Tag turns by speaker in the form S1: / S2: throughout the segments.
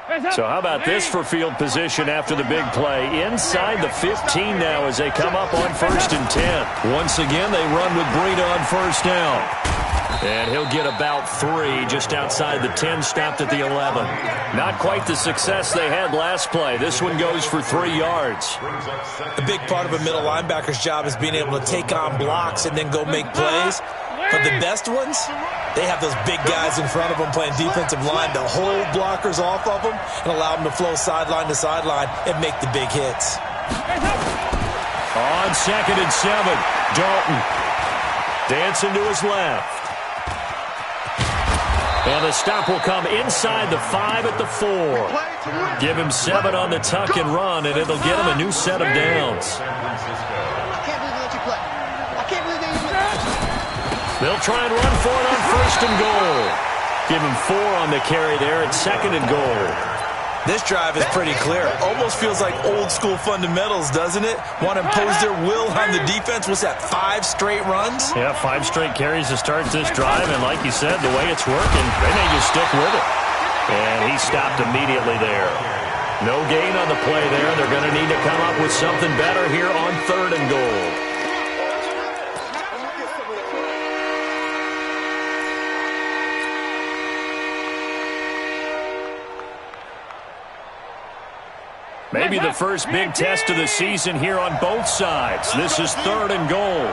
S1: So how about this for field position after the big play? Inside the 15 now as they come up on 1st and 10. Once again, they run with Breida on 1st down. And he'll get about 3 just outside the 10, stopped at the 11. Not quite the success they had last play. This one goes for 3 yards.
S2: A big part of a middle linebacker's job is being able to take on blocks and then go make plays. But the best ones, they have those big guys in front of them playing defensive line to hold blockers off of them and allow them to flow sideline to sideline and make the big hits.
S1: On 2nd and 7, Dalton dancing to his left. And the stop will come inside the 5 at the 4. Give him 7 on the tuck and run, and it'll get him a new set of downs. They'll try and run for it on 1st and goal. Give him 4 on the carry there at 2nd and goal.
S2: This drive is pretty clear. Almost feels like old school fundamentals, doesn't it? Want to impose their will on the defense. What's that, 5 straight runs?
S1: Yeah, 5 straight carries to start this drive. And like you said, the way it's working, they may just stick with it. And he stopped immediately there. No gain on the play there. They're going to need to come up with something better here on 3rd and goal. Maybe the first big test of the season here on both sides. This is 3rd and goal.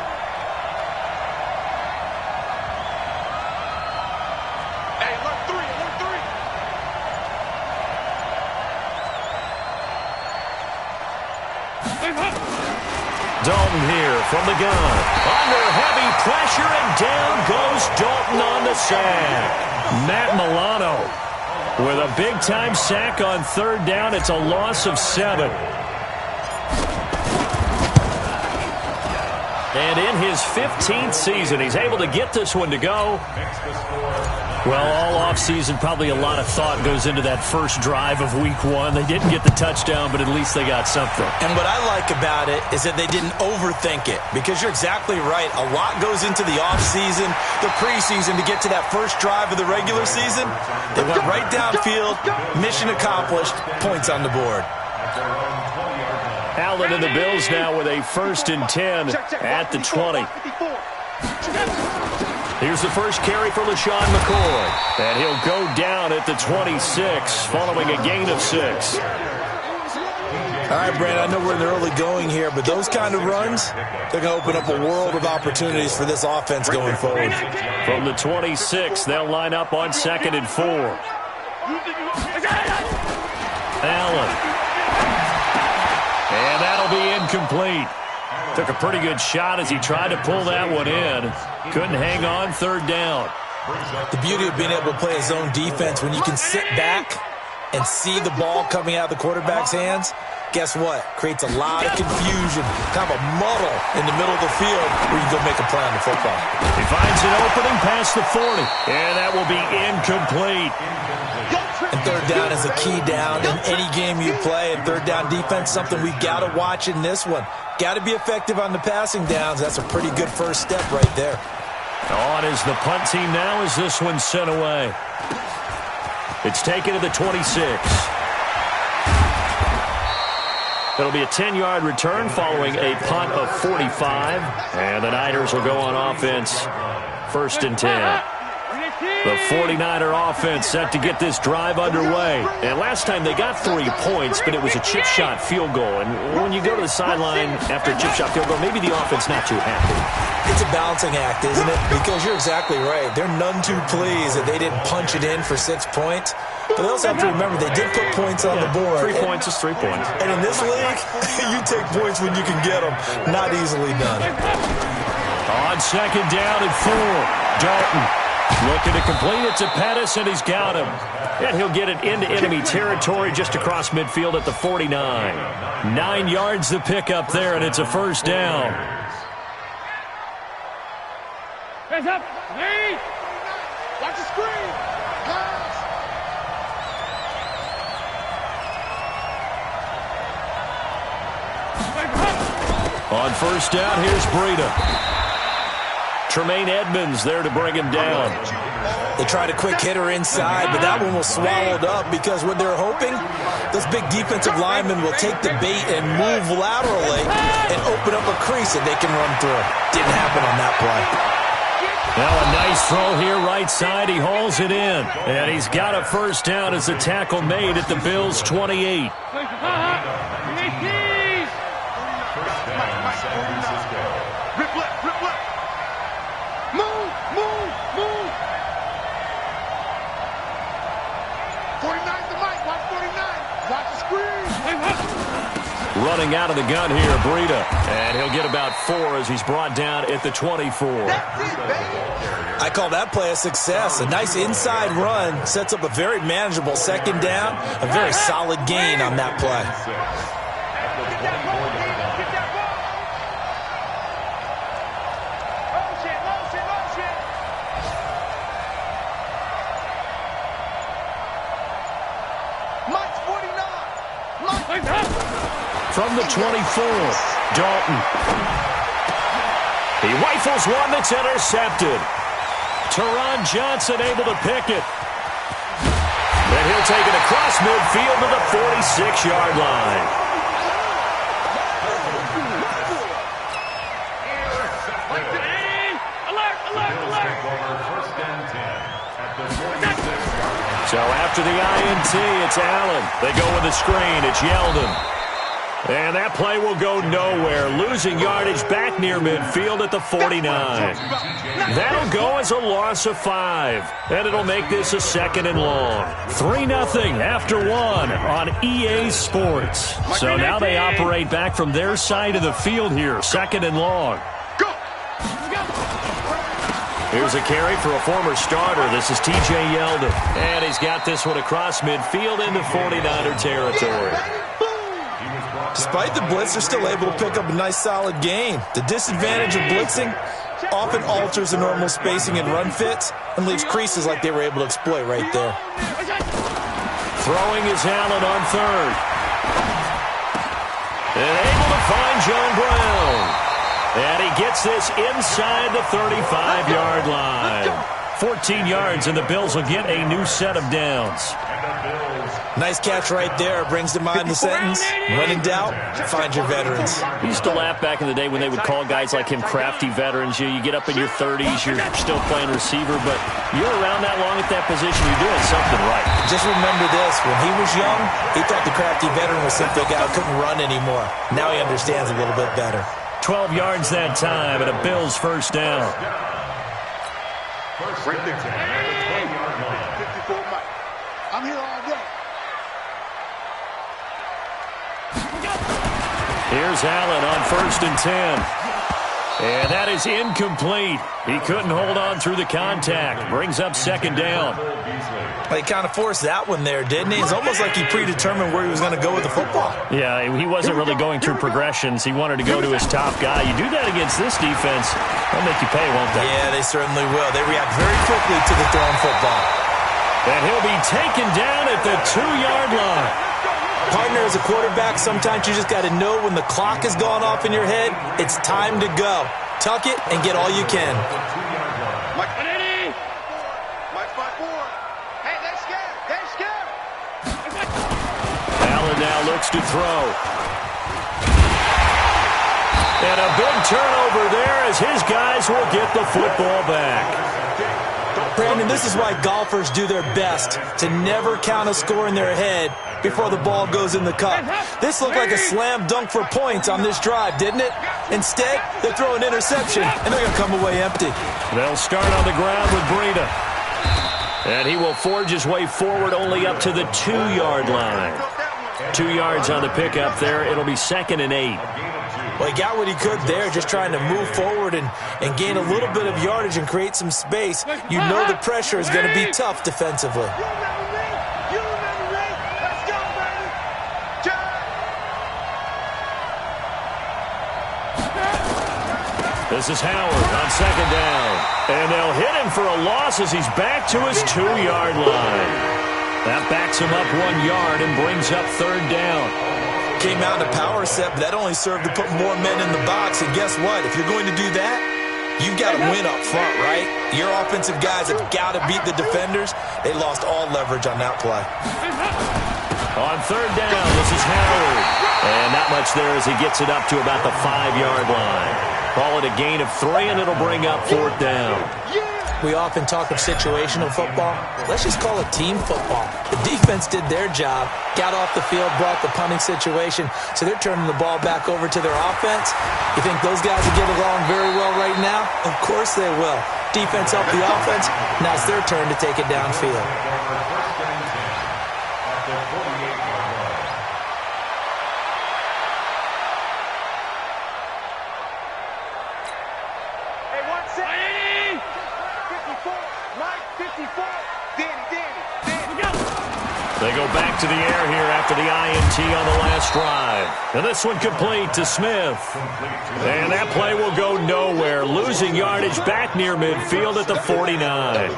S1: Dalton here from the gun. Under heavy pressure, and down goes Dalton on the sack. Matt Milano with a big-time sack on 3rd down. It's a loss of 7. And in his 15th season, he's able to get this one to go. Well, all offseason, probably a lot of thought goes into that first drive of Week 1. They didn't get the touchdown, but at least they got something.
S2: And what I like about it is that they didn't overthink it, because you're exactly right. A lot goes into the offseason, the preseason, to get to that first drive of the regular season. They went right downfield, mission accomplished, points on the board.
S1: Allen and the Bills now with a 1st and 10 at the 20. Here's the first carry for LaShawn McCoy. And he'll go down at the 26 following a gain of 6.
S2: All right, Brandon, I know we're in the early going here, but those kind of runs, they're going to open up a world of opportunities for this offense going forward.
S1: From the 26, they'll line up on 2nd and 4. Allen. And that'll be incomplete. Took a pretty good shot as he tried to pull that one in. Couldn't hang on 3rd down.
S2: The beauty of being able to play a zone defense, when you can sit back and see the ball coming out of the quarterback's hands, guess what? Creates a lot of confusion, kind of a muddle in the middle of the field where you can go make a play on the football.
S1: He finds an opening past the 40, and that will be incomplete.
S2: And 3rd down is a key down in any game you play, and 3rd down defense, something we've got to watch in this one. Got to be effective on the passing downs. That's a pretty good first step right there.
S1: On is the punt team now as this one's sent away. It's taken to the 26. It'll be a 10-yard return following a punt of 45. And the Niners will go on offense 1st and 10. The 49er offense set to get this drive underway. And last time they got 3 points, but it was a chip shot field goal. And when you go to the sideline after a chip shot field goal, maybe the offense not too happy.
S2: It's a balancing act, isn't it? Because you're exactly right. They're none too pleased that they didn't punch it in for 6 points. But they also have to remember they did put points on the board.
S1: 3 points is 3 points.
S2: And in this league, you take points when you can get them. Not easily done.
S1: On 2nd down and 4, Dalton looking to complete it to Pettis, and he's got him. And he'll get it into enemy territory just across midfield at the 49. 9 yards the pickup there, and it's a 1st down.
S3: Hands up, ladies! Watch the screen! Pass!
S1: On 1st down, here's Breida. Tremaine Edmonds there to bring him down.
S2: They tried a quick hitter inside, but that one was swallowed up because what they're hoping, those big defensive linemen will take the bait and move laterally and open up a crease that they can run through. Didn't happen on that play.
S1: Now a nice throw here right side. He hauls it in. And he's got a first down as the tackle made at the Bills' 28. Running out of the gun here, Breida. And he'll get about 4 as he's brought down at the 24.
S2: I call that play a success. A nice inside run sets up a very manageable second down. A very solid gain on that play.
S1: From the 24, Dalton. He rifles one that's intercepted. Teron Johnson able to pick it. Then he'll take it across midfield to the 46-yard line. So after the INT, it's Allen. They go with the screen. It's Yeldon. And that play will go nowhere. Losing yardage back near midfield at the 49. That'll go as a loss of 5. And it'll make this a second and long. 3-0 after 1 on EA Sports. So now they operate back from their side of the field here. Second and long. Here's a carry for a former starter. This is TJ Yeldon. And he's got this one across midfield into 49er territory.
S2: Despite the blitz, they're still able to pick up a nice, solid gain. The disadvantage of blitzing often alters the normal spacing and run fits and leaves creases like they were able to exploit right there.
S1: Throwing is Allen on third. And able to find John Brown. And he gets this inside the 35-yard line. 14 yards, and the Bills will get a new set of downs.
S2: Nice catch right there. Brings to mind the sentence, when in doubt, find your veterans.
S1: We used to laugh back in the day when they would call guys like him crafty veterans. You get up in your 30s, you're still playing receiver, but you're around that long at that position, you're doing something right.
S2: Just remember this. When he was young, he thought the crafty veteran was simply a guy who couldn't run anymore. Now he understands a little bit better.
S1: 12 yards that time, and a Bills first down.
S3: Right there. 54 Mike. I'm here all day.
S1: Here's Allen on 1st and 10. And that is incomplete. He couldn't hold on through the contact. Brings up second down.
S2: He kind of forced that one there, didn't he? It's almost like he predetermined where he was going to go with the football.
S1: Yeah, he wasn't really going through progressions. He wanted to go to his top guy. You do that against this defense, they'll make you pay, won't they?
S2: Yeah, they certainly will. They react very quickly to the thrown football.
S1: And he'll be taken down at the 2-yard line.
S2: Partner, as a quarterback, sometimes you just got to know when the clock has gone off in your head, it's time to go. Tuck it and get all you can.
S3: Mike 5-4. Hey, they're scared. They're scared.
S1: Allen now looks to throw. And a big turnover there as his guys will get the football back.
S2: Brandon, this is why golfers do their best to never count a score in their head before the ball goes in the cup. This looked like a slam dunk for points on this drive, didn't it? Instead, they throw an interception, and they're going to come away empty.
S1: They'll start on the ground with Breida. And he will forge his way forward only up to the 2-yard line. 2 yards on the pickup there. It'll be 2nd and 8.
S2: Well, he got what he could there, just trying to move forward and gain a little bit of yardage and create some space. You know the pressure is going to be tough defensively.
S1: This is Howard on 2nd down. And they'll hit him for a loss as he's back to his 2-yard line. That backs him up 1 yard and brings up 3rd down.
S2: Came out in a power set, but that only served to put more men in the box. And guess what? If you're going to do that, You've got to win up front, right? Your offensive guys have got to beat the defenders. They lost all leverage on that play.
S1: On third down, this is Howard. And not much there as he gets it up to about the 5-yard line. Call it a gain of 3, and it'll bring up fourth down.
S2: We often talk of situational football. Let's just call it team football. The defense did their job, got off the field, brought the punting situation, so they're turning the ball back over to their offense. You think those guys will get along very well right now? Of course they will. Defense helped the offense. Now it's their turn to take it downfield.
S1: They go back to the air here after the INT on the last drive. And this one complete to Smith. And that play will go nowhere. Losing yardage back near midfield at the 49.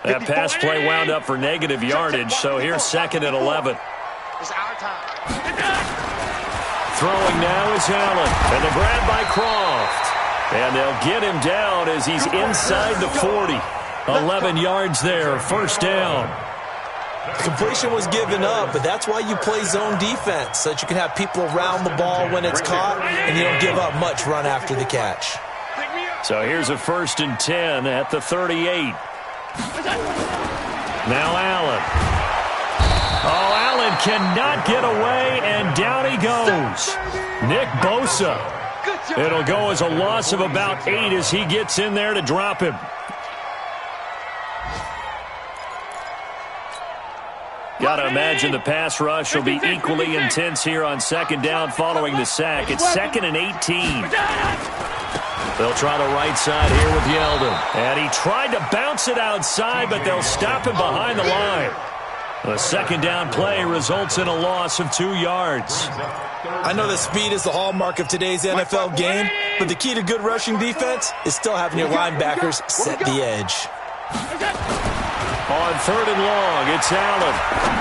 S1: That pass play wound up for negative yardage, so here's 2nd and 11.
S3: It's our time.
S1: Throwing now is Allen, and the grab by Croft. And they'll get him down as he's inside the 40. 11 yards there, first down.
S2: Completion was given up, but that's why you play zone defense, so that you can have people around the ball when it's caught, and you don't give up much run after the catch.
S1: So here's a 1st and 10 at the 38. Now Allen. Oh, Allen cannot get away, and down he goes. Nick Bosa. It'll go as a loss of about 8 as he gets in there to drop him. Got to imagine the pass rush will be equally intense here on 2nd down following the sack. It's 2nd and 18. They'll try the right side here with Yeldon. And he tried to bounce it outside, but they'll stop him behind the line. The 2nd down play results in a loss of 2 yards.
S2: I know that speed is the hallmark of today's NFL game, but the key to good rushing defense is still having your linebackers set the edge.
S1: On 3rd and long, it's Allen.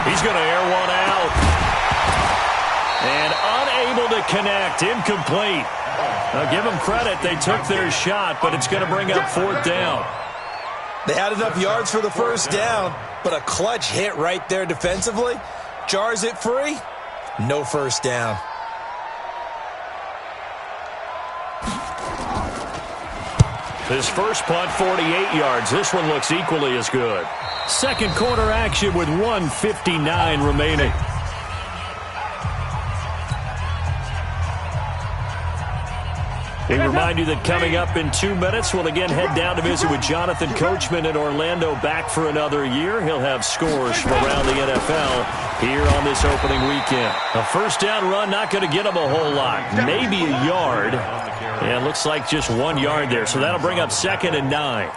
S1: He's going to air one out. And unable to connect, incomplete. Now give them credit, they took their shot, but it's going to bring up 4th down.
S2: They had enough yards for the first down, but a clutch hit right there defensively jars it free. No first down.
S1: His first punt, 48 yards. This one looks equally as good. 2nd quarter action with 1:59 remaining. We remind you that coming up in 2 minutes, we'll again head down to visit with Jonathan Coachman in Orlando, back for another year. He'll have scores from around the NFL here on this opening weekend. A first down run, not going to get him a whole lot. Maybe a yard. And it looks like just 1 yard there. So that'll bring up 2nd and 9.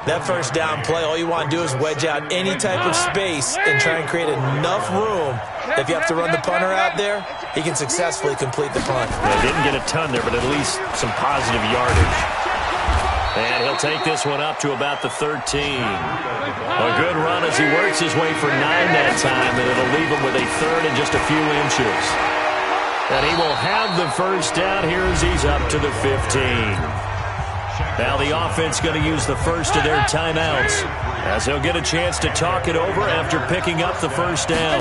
S2: That first down play, all you want to do is wedge out any type of space and try and create enough room. If you have to run the punter out there, he can successfully complete the punt.
S1: Yeah, didn't get a ton there, but at least some positive yardage. And he'll take this one up to about the 13. A good run as he works his way for 9 that time, and it'll leave him with a 3rd and just a few inches. And he will have the first down here as he's up to the 15. Now the offense going to use the first of their timeouts as they'll get a chance to talk it over after picking up the first down.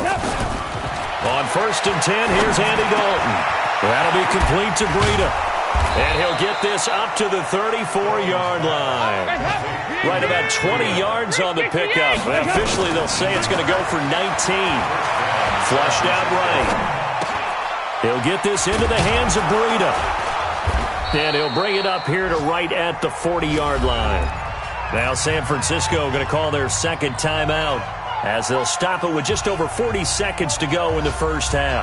S1: On 1st and 10, here's Andy Dalton. That'll be complete to Breida. And he'll get this up to the 34-yard line. Right about 20 yards on the pickup. And officially, they'll say it's going to go for 19. Flushed out right. He'll get this into the hands of Breida. And he'll bring it up here to right at the 40-yard line. Now San Francisco going to call their 2nd timeout as they'll stop it with just over 40 seconds to go in the first half.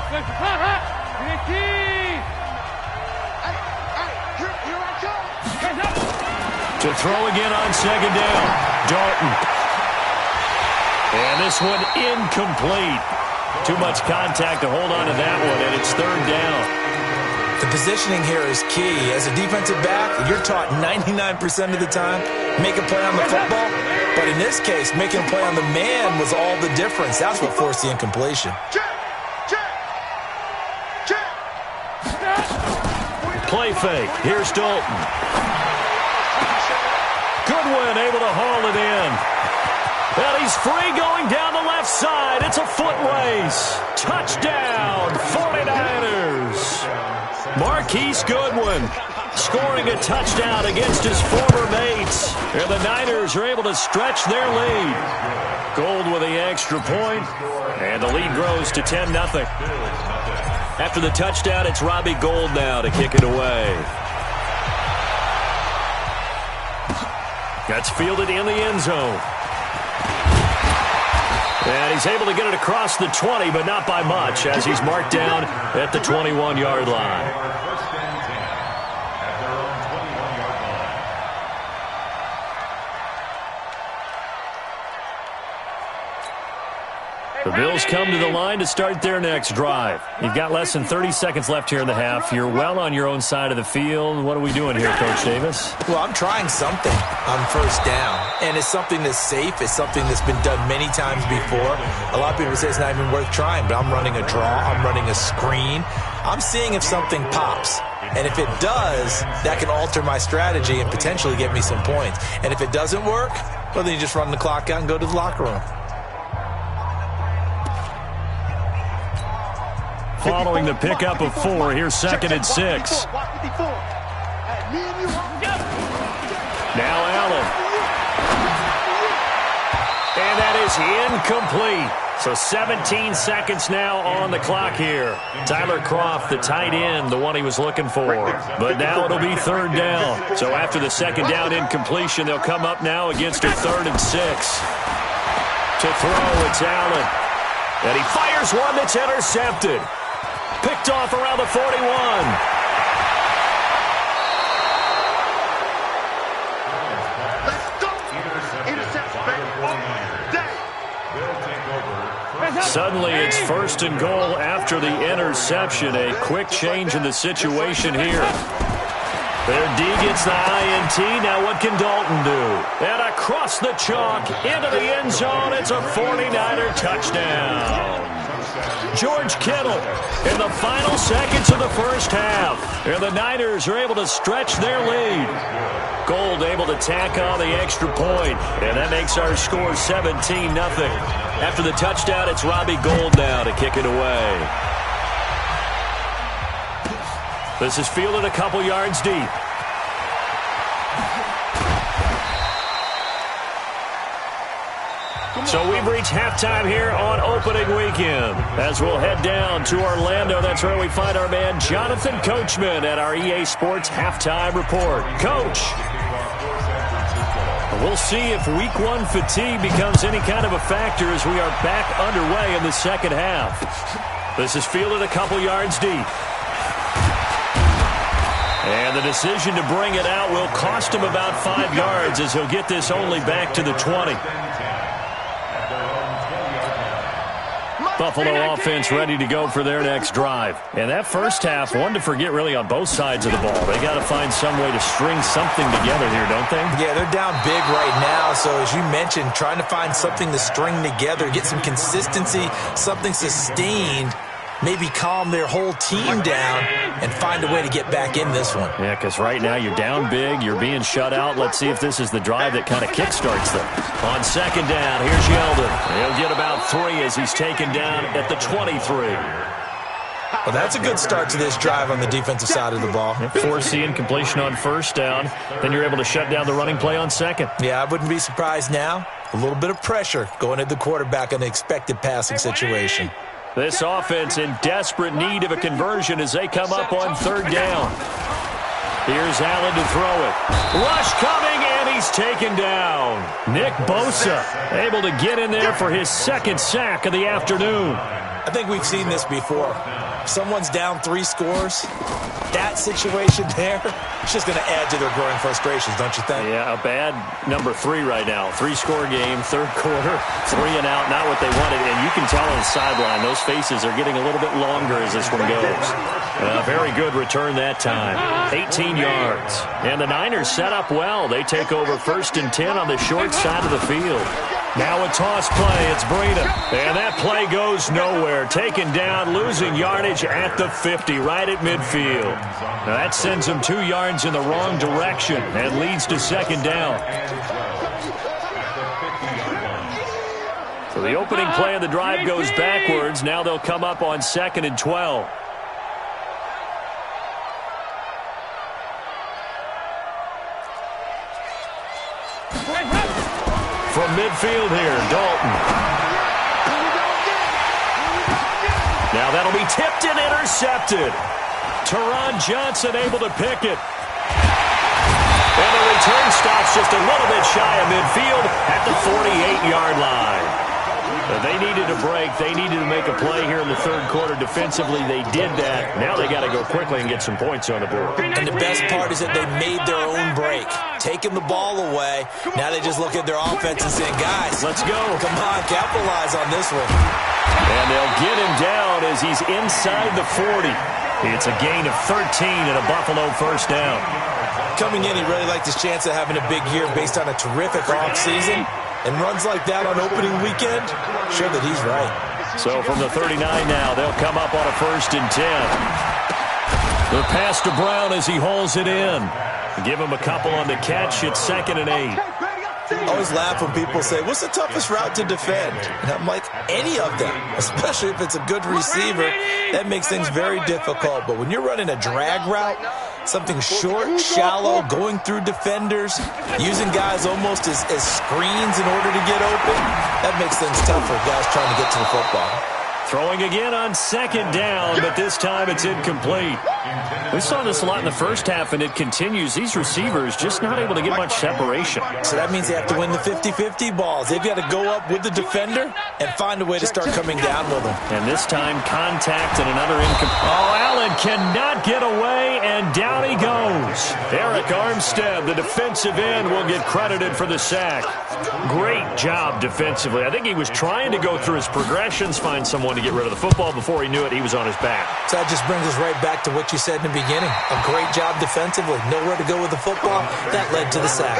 S1: To throw again on 2nd down, Dalton. And this one incomplete. Too much contact to hold on to that one, and it's 3rd down.
S2: The positioning here is key. As a defensive back, you're taught 99% of the time, make a play on the football, But in this case, making a play on the man was all the difference. That's what forced the incompletion.
S1: Play fake. Here's Dalton. Goodwin able to haul it in. And he's free going down the left side. It's a foot race. Touchdown, 49ers. Marquise Goodwin scoring a touchdown against his former mates. And the Niners are able to stretch their lead. Gold with the extra point, and the lead grows to 10-0. After the touchdown, it's Robbie Gould now to kick it away. That's fielded in the end zone. And he's able to get it across the 20, but not by much, as he's marked down at the 21-yard line. The Bills come to the line to start their next drive. You've got less than 30 seconds left here in the half. You're well on your own side of the field. What are we doing here, Coach Davis?
S2: Well, I'm trying something on first down, and it's something that's safe. It's something that's been done many times before. A lot of people say it's not even worth trying, but I'm running a draw. I'm running a screen. I'm seeing if something pops. And if it does, that can alter my strategy and potentially get me some points. And if it doesn't work, well, then you just run the clock out and go to the locker room.
S1: Following the pickup of 4, here's 2nd and 6. Now Allen. And that is incomplete. So 17 seconds now on the clock here. Tyler Kroft, the tight end, the one he was looking for. But now it'll be 3rd down. So after the 2nd down incompletion, they'll come up now against a 3rd and 6. To throw, it's Allen. And he fires one that's intercepted. Picked off around the 41. Suddenly it's 1st and goal after the interception. A quick change in the situation here. Their D gets the INT. Now what can Dalton do? And across the chalk into the end zone. It's a 49er touchdown. George Kittle in the final seconds of the first half. And the Niners are able to stretch their lead. Gould able to tack on the extra point. And that makes our score 17-0. After the touchdown, it's Robbie Gould now to kick it away. This is fielded a couple yards deep. So we've reached halftime here on opening weekend. As we'll head down to Orlando, that's where we find our man Jonathan Coachman at our EA Sports Halftime Report. Coach, we'll see if Week 1 fatigue becomes any kind of a factor as we are back underway in the second half. This is fielded a couple yards deep. And the decision to bring it out will cost him about 5 yards as he'll get this only back to the 20. Buffalo offense ready to go for their next drive. And that first half, one to forget really on both sides of the ball. They got to find some way to string something together here, don't they?
S2: Yeah, they're down big right now. So as you mentioned, trying to find something to string together, get some consistency, something sustained, maybe calm their whole team down and find a way to get back in this one.
S1: Yeah, because right now you're down big, you're being shut out. Let's see if this is the drive that kind of kickstarts them. On 2nd down, here's Yeldon. He'll get about 3 as he's taken down at the 23.
S2: Well, that's a good start to this drive on the defensive side of the ball.
S1: Force the incompletion on 1st down. Then you're able to shut down the running play on 2nd.
S2: Yeah, I wouldn't be surprised now. A little bit of pressure going at the quarterback on the expected passing situation.
S1: This offense in desperate need of a conversion as they come up on 3rd down. Here's Allen to throw it. Rush coming, and he's taken down. Nick Bosa able to get in there for his 2nd sack of the afternoon.
S2: I think we've seen this before. someone's down 3 scores, that situation there, it's just going to add to their growing frustrations, don't you think?
S1: Yeah, a bad number 3 right now. 3-score game, third quarter, 3 and out, not what they wanted. And you can tell on the sideline, those faces are getting a little bit longer as this one goes. Very good return that time. 18 yards. And the Niners set up well. They take over 1st and 10 on the short side of the field. Now a toss play. It's Breida. And that play goes nowhere. Taken down, losing yardage at the 50, right at midfield. Now that sends them 2 yards in the wrong direction and leads to 2nd down. So the opening play of the drive goes backwards. Now they'll come up on 2nd and 12. From midfield here, Dalton. Now that'll be tipped and intercepted. Teron Johnson able to pick it. And the return stops just a little bit shy of midfield at the 48-yard line. They needed a break. They needed to make a play here in the third quarter. Defensively, they did that. Now they got to go quickly and get some points on the board.
S2: And the best part is that they made their own break. Taking the ball away. Now they just look at their offense and saying, guys,
S1: let's go.
S2: Come on, capitalize on this one.
S1: And they'll get him down as he's inside the 40. It's a gain of 13 and a Buffalo 1st down.
S2: Coming in, he really liked his chance of having a big year based on a terrific offseason. And runs like that on opening weekend, sure that he's right.
S1: So from the 39 now, they'll come up on a 1st and 10. The pass to Brown as he hauls it in. Give him a couple on the catch. It's 2nd and 8.
S2: I always laugh when people say, what's the toughest route to defend? And I'm like, any of them, especially if it's a good receiver. That makes things very difficult. But when you're running a drag route, something short, shallow, going through defenders, using guys almost as screens in order to get open, that makes things tough for guys trying to get to the football.
S1: Throwing again on 2nd down, but this time it's incomplete. We saw this a lot in the first half, and it continues. These receivers just not able to get much separation.
S2: So that means they have to win the 50-50 balls. They've got to go up with the defender and find a way to start coming down with them.
S1: And this time, contact and another incomplete. Oh, Allen cannot get away, and down he goes. Eric Armstead, the defensive end, will get credited for the sack. Great job defensively. I think he was trying to go through his progressions, find someone to get rid of the football. Before he knew it, he was on his back.
S2: So that just brings us right back to what you said in the beginning. A great job defensively. Nowhere to go with the football. That led to the sack.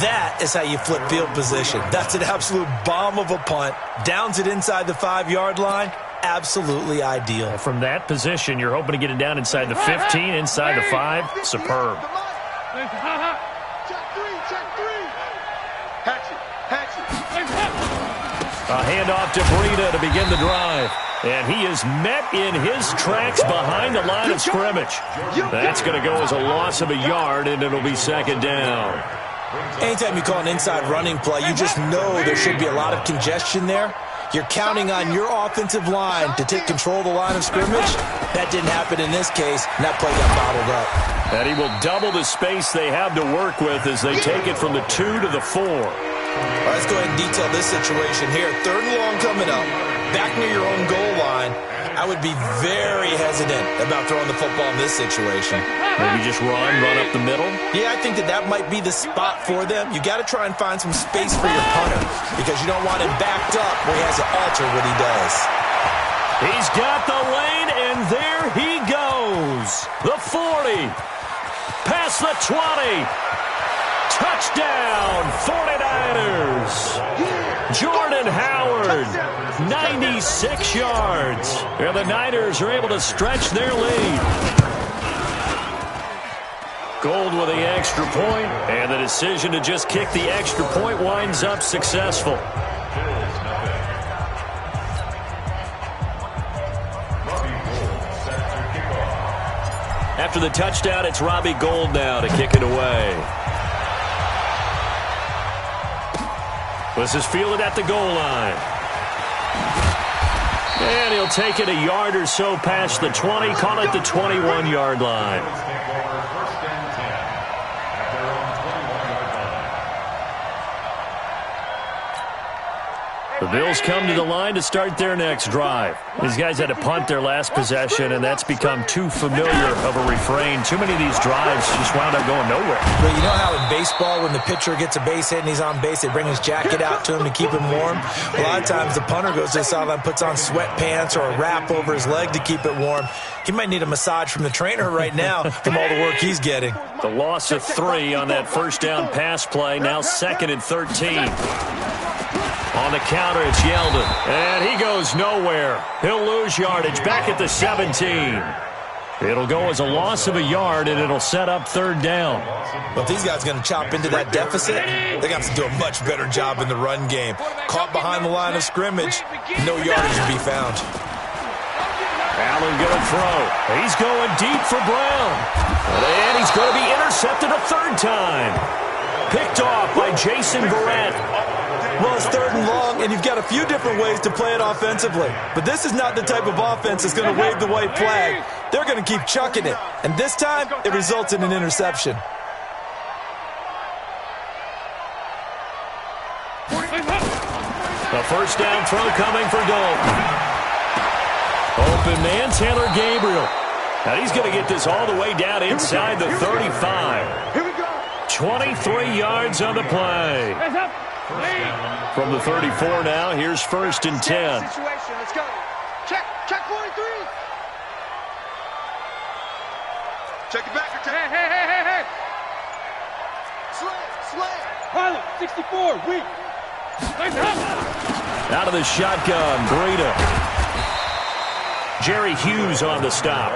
S2: That is how you flip field position. That's an absolute bomb of a punt. Downs it inside the 5-yard line. Absolutely ideal.
S1: From that position, you're hoping to get it down inside the 15, inside the 5. Superb. A handoff to Breida to begin the drive. And he is met in his tracks behind the line of scrimmage. That's going to go as a loss of a yard, and it'll be 2nd down.
S2: Anytime you call an inside running play, you just know there should be a lot of congestion there. You're counting on your offensive line to take control of the line of scrimmage. That didn't happen in this case, and that play got bottled up.
S1: And he will double the space they have to work with as they take it from the 2 to the 4.
S2: Well, let's go ahead and detail this situation here. 3rd and long coming up, back near your own goal line. I would be very hesitant about throwing the football in this situation.
S1: Maybe just run up the middle?
S2: Yeah, I think that might be the spot for them. You got to try and find some space for your punter because you don't want him backed up where he has to alter what he does.
S1: He's got the lane, and there he goes. The 40. Past the 20. Touchdown, 49ers. Jordan Howard, 96 yards. And the Niners are able to stretch their lead. Gold with the extra point, and the decision to just kick the extra point winds up successful. After the touchdown, it's Robbie Gould now to kick it away. This is fielded at the goal line. And he'll take it a yard or so past the 20, call it the 21-yard line. The Bills come to the line to start their next drive. These guys had to punt their last possession, and that's become too familiar of a refrain. Too many of these drives just wound up going nowhere.
S2: Well, you know how in baseball, when the pitcher gets a base hit and he's on base, they bring his jacket out to him to keep him warm? A lot of times the punter goes to the sideline, puts on sweatpants or a wrap over his leg to keep it warm. He might need a massage from the trainer right now from all the work he's getting.
S1: The loss of 3 on that first down pass play, now 2nd and 13. On the counter, it's Yeldon. And he goes nowhere. He'll lose yardage back at the 17. It'll go as a loss of a yard, and it'll set up 3rd down.
S2: Well, if these guys are going to chop into that deficit, they got to do a much better job in the run game. Caught behind the line of scrimmage, no yardage to be found.
S1: Allen going to throw. He's going deep for Brown. And he's going to be intercepted a 3rd time. Picked off by Jason Verrett.
S2: Well, it's 3rd and long, and you've got a few different ways to play it offensively. But this is not the type of offense that's going to wave the white flag. They're going to keep chucking it. And this time, it results in an interception.
S1: The first down throw coming for Dalton. Open man, Taylor Gabriel. Now he's going to get this all the way down inside the 35.
S3: Here we go.
S1: 23 yards on the play. From the 34 now, here's 1st and 10.
S3: Let's go. Check 43. Check it back. Hey. Slay.
S4: Pilot, 64, weak.
S1: Out of the shotgun, Breida. Jerry Hughes on the stop.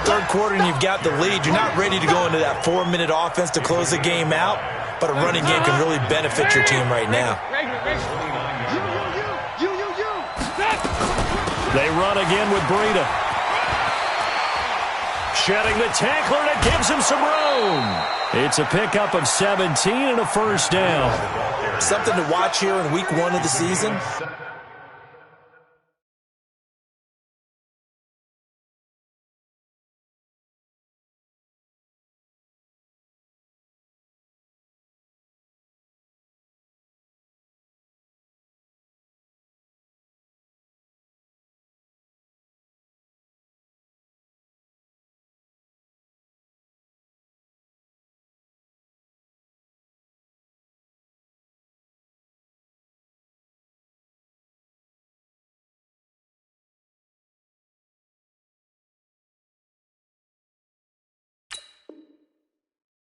S2: 3rd quarter and you've got the lead. You're not ready to go into that 4-minute offense to close the game out, but a running game can really benefit your team right now.
S1: They run again with Breida. Shedding the tackler, and it gives him some room. It's a pickup of 17 and a 1st down.
S2: Something to watch here in week 1 of the season.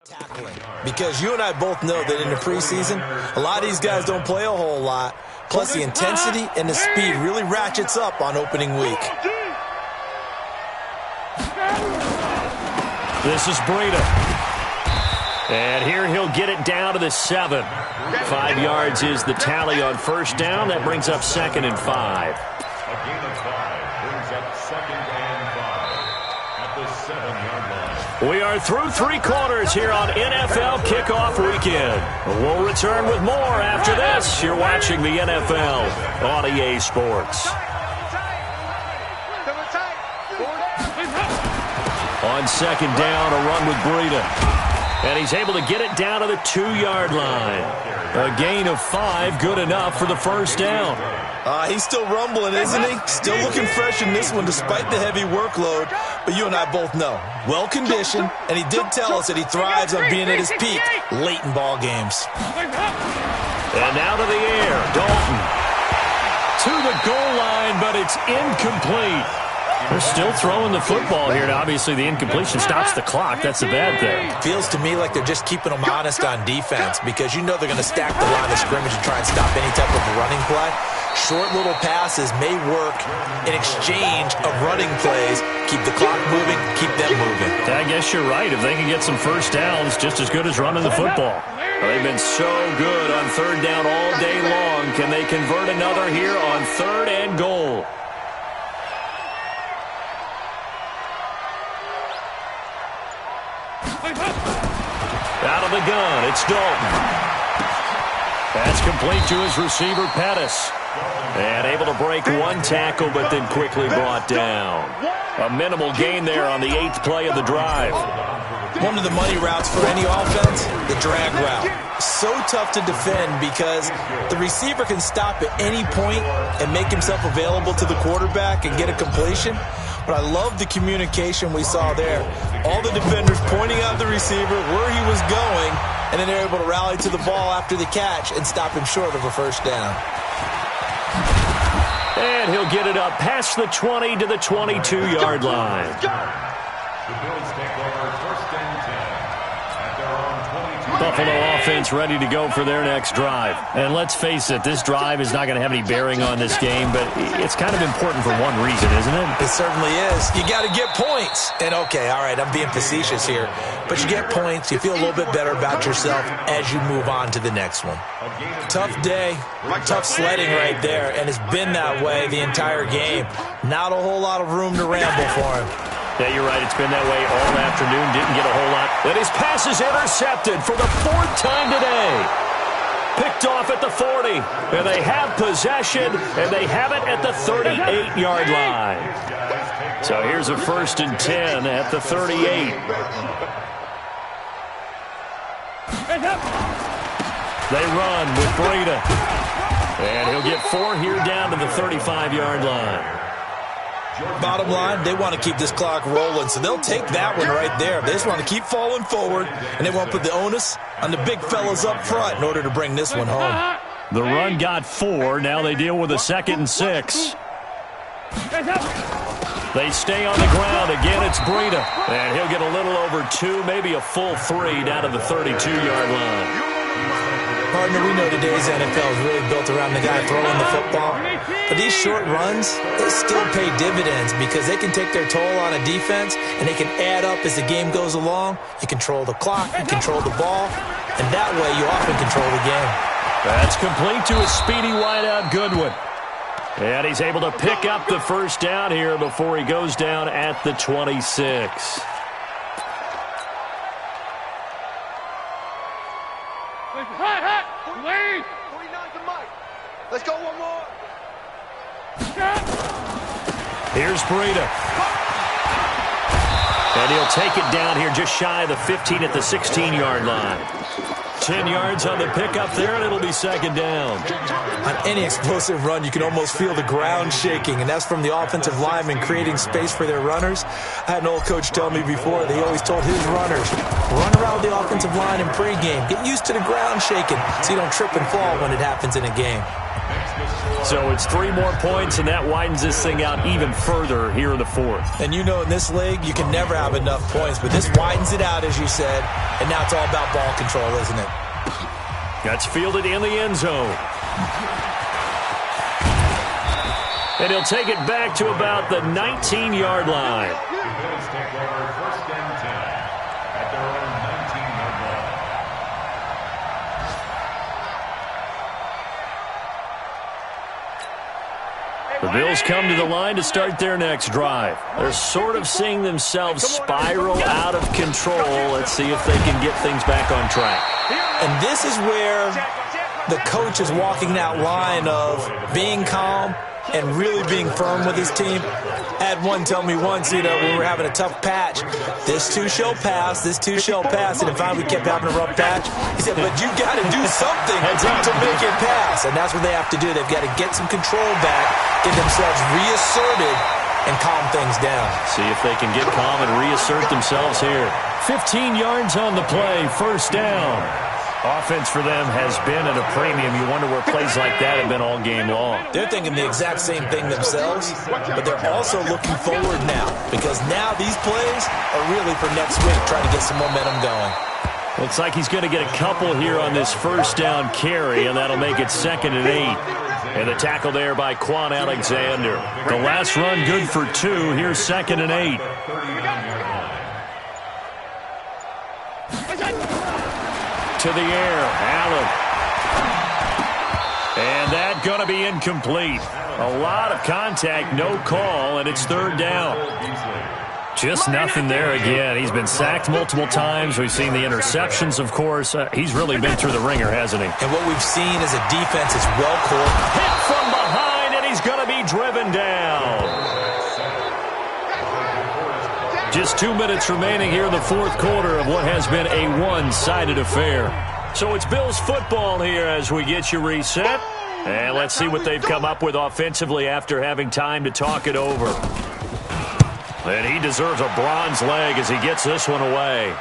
S2: Tackling. Because you and I both know that in the preseason, a lot of these guys don't play a whole lot. Plus, the intensity and the speed really ratchets up on opening week.
S1: This is Breida. And here he'll get it down to the 7. 5 yards is the tally on 1st down. That brings up 2nd and 5.
S5: A gain of 5 brings up 2nd and 5 at the 7-yard line.
S1: We are through 3 quarters here on NFL Kickoff Weekend. We'll return with more after this. You're watching the NFL on EA Sports. On 2nd down, a run with Breida. And he's able to get it down to the 2-yard line. A gain of 5, good enough for the 1st down.
S2: He's still rumbling, isn't he? Still looking fresh in this one despite the heavy workload. But you and I both know, well-conditioned, and he did tell us that he thrives on being at his peak late in ball games.
S1: And now to the air, Dalton. To the goal line, but it's incomplete. They're still throwing the football here, and obviously the incompletion stops the clock. That's the bad thing.
S2: Feels to me like they're just keeping them honest on defense because you know they're going to stack the line of scrimmage and try and stop any type of running play. Short little passes may work in exchange of running plays. Keep the clock moving, keep them moving.
S1: I guess you're right. If they can get some 1st downs, just as good as running the football. They've been so good on 3rd down all day long. Can they convert another here on 3rd and goal? Out of the gun, it's Dalton. That's complete to his receiver, Pettis. And able to break 1 tackle, but then quickly brought down. A minimal gain there on the 8th play of the drive.
S2: One of the money routes for any offense, the drag route. So tough to defend because the receiver can stop at any point and make himself available to the quarterback and get a completion. But I love the communication we saw there. All the defenders pointing out the receiver, where he was going, and then they're able to rally to the ball after the catch and stop him short of a first down.
S1: And he'll get it up past the 20 to the 22-yard line.
S5: The Bills take over first and 10 at their own 22.
S1: Buffalo offense ready to go for their next drive. And let's face it, this drive is not going to have any bearing on this game, but it's kind of important for one reason, isn't it?
S2: It certainly is. You got to get points. And, okay, all right, I'm being facetious here. But you get points, you feel a little bit better about yourself as you move on to the next one. Tough day, tough sledding right there, and it's been that way the entire game. Not a whole lot of room to ramble for him.
S1: Yeah, you're right. It's been that way all afternoon. Didn't get a whole lot. And his pass is intercepted for the 4th time today. Picked off at the 40. And they have possession, and they have it at the 38-yard line. So here's a 1st and 10 at the 38. They run with Breida. And he'll get 4 here down to the 35-yard line.
S2: Bottom line, they want to keep this clock rolling, so they'll take that one right there. They just want to keep falling forward, and they want to put the onus on the big fellas up front in order to bring this one home.
S1: The run got 4. Now they deal with a 2nd and 6. They stay on the ground. Again, it's Breida. And he'll get a little over 2, maybe a full 3 down to the 32-yard line.
S2: Partner, we know today's NFL is really built around the guy throwing the football. But these short runs, they still pay dividends because they can take their toll on a defense, and they can add up as the game goes along. You control the clock, you control the ball, and that way you often control the game.
S1: That's complete to a speedy wideout Goodwin. And he's able to pick up the first down here before he goes down at the 26.
S3: Let's go one more.
S1: Here's Breida. And he'll take it down here just shy of the 15 at the 16-yard line. 10 yards on the pickup there, and it'll be 2nd down.
S2: On any explosive run, you can almost feel the ground shaking, and that's from the offensive linemen creating space for their runners. I had an old coach tell me before, they always told his runners, run around the offensive line in pregame. Get used to the ground shaking so you don't trip and fall when it happens in a game.
S1: So it's 3 more points, and that widens this thing out even further here in the 4th.
S2: And you know in this league, you can never have enough points, but this widens it out, as you said, and now it's all about ball control, isn't it?
S1: That's fielded in the end zone. And he'll take it back to about the 19-yard line.
S5: The Bills take over first and 10 at their own 19-yard line.
S1: The Bills come to the line to start their next drive. They're sort of seeing themselves spiral out of control. Let's see if they can get things back on track.
S2: And this is where the coach is walking that line of being calm and really being firm with his team. I had one tell me once, when we were having a tough patch, this too shall pass, this too shall pass, and finally we kept having a rough patch. He said, but you got to do something to make it pass, and that's what they have to do. They've got to get some control back, get themselves reasserted, and calm things down.
S1: See if they can get calm and reassert themselves here. 15 yards on the play, 1st down. Offense for them has been at a premium. You wonder where plays like that have been all game long.
S2: They're thinking the exact same thing themselves, but they're also looking forward now because now these plays are really for next week, trying to get some momentum going.
S1: Looks like he's going to get a couple here on this 1st down carry, and that'll make it 2nd and 8. And the tackle there by Quan Alexander. The last run good for 2. Here's 2nd and 8. To the air, Allen. And that's going to be incomplete. A lot of contact, no call, and it's 3rd down. Just nothing there again. He's been sacked multiple times. We've seen the interceptions, of course. He's really been through the ringer, hasn't he?
S2: And what we've seen is a defense is well coordinated.
S1: Hit from behind, and he's going to be driven down. Just 2 minutes remaining here in the fourth quarter of what has been a one-sided affair. So it's Bills football here as we get you reset. And let's see what they've come up with offensively after having time to talk it over. And he deserves a bronze leg as he gets this one away.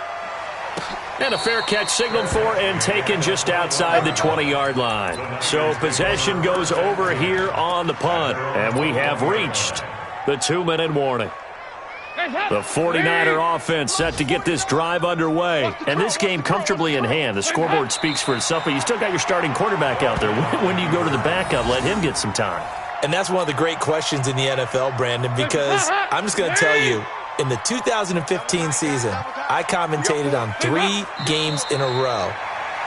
S1: And a fair catch signaled for and taken just outside the 20-yard line. So possession goes over here on the punt. And we have reached the 2-minute warning. The 49er offense set to get this drive underway. And this game comfortably in hand. The scoreboard speaks for itself, but you still got your starting quarterback out there. When do you go to the backup, let him get some time?
S2: And that's one of the great questions in the NFL, Brandon, because I'm just going to tell you, in the 2015 season, I commentated on 3 games in a row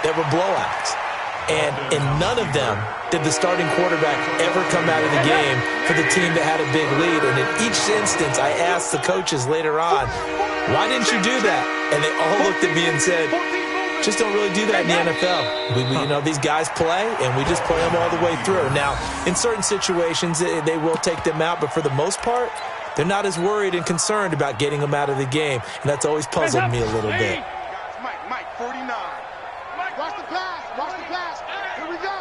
S2: that were blowouts. And in none of them did the starting quarterback ever come out of the game for the team that had a big lead. And in each instance, I asked the coaches later on, why didn't you do that? And they all looked at me and said, just don't really do that in the NFL. These guys play, and we just play them all the way through. Now, in certain situations, they will take them out, but for the most part, they're not as worried and concerned about getting them out of the game. And that's always puzzled me a little bit.
S3: Mike, 49. Watch the pass. Here we go.